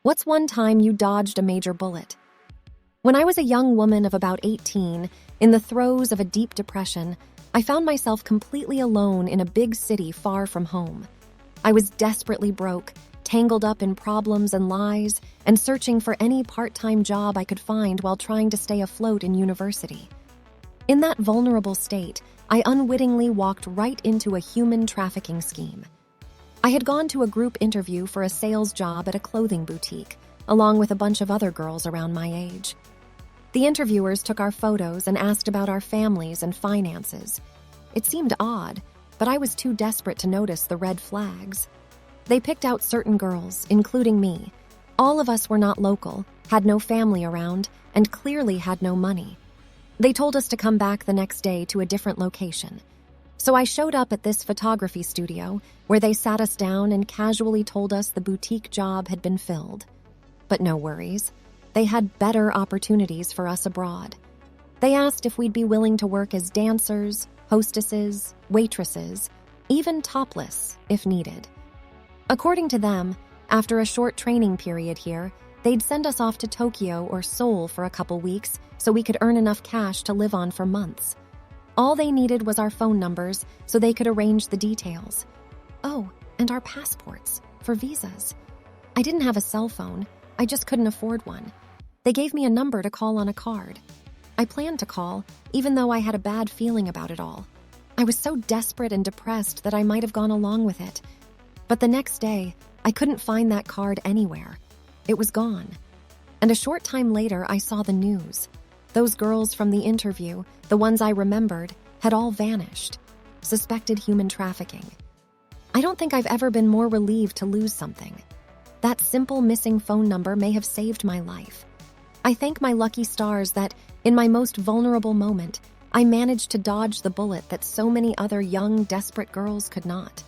What's one time you dodged a major bullet? When I was a young woman of about 18, in the throes of a deep depression, I found myself completely alone in a big city far from home. I was desperately broke, tangled up in problems and lies, and searching for any part-time job I could find while trying to stay afloat in university. In that vulnerable state, I unwittingly walked right into a human trafficking scheme. I had gone to a group interview for a sales job at a clothing boutique, along with a bunch of other girls around my age. The interviewers took our photos and asked about our families and finances. It seemed odd, but I was too desperate to notice the red flags. They picked out certain girls, including me. All of us were not local, had no family around, and clearly had no money. They told us to come back the next day to a different location. So I showed up at this photography studio, where they sat us down and casually told us the boutique job had been filled. But no worries. They had better opportunities for us abroad. They asked if we'd be willing to work as dancers, hostesses, waitresses, even topless if needed. According to them, after a short training period here, they'd send us off to Tokyo or Seoul for a couple weeks so we could earn enough cash to live on for months. All they needed was our phone numbers so they could arrange the details. Oh, and our passports for visas. I didn't have a cell phone. I just couldn't afford one. They gave me a number to call on a card. I planned to call, even though I had a bad feeling about it all. I was so desperate and depressed that I might have gone along with it. But the next day, I couldn't find that card anywhere. It was gone. And a short time later, I saw the news. Those girls from the interview, the ones I remembered, had all vanished. Suspected human trafficking. I don't think I've ever been more relieved to lose something. That simple missing phone number may have saved my life. I thank my lucky stars that, in my most vulnerable moment, I managed to dodge the bullet that so many other young, desperate girls could not.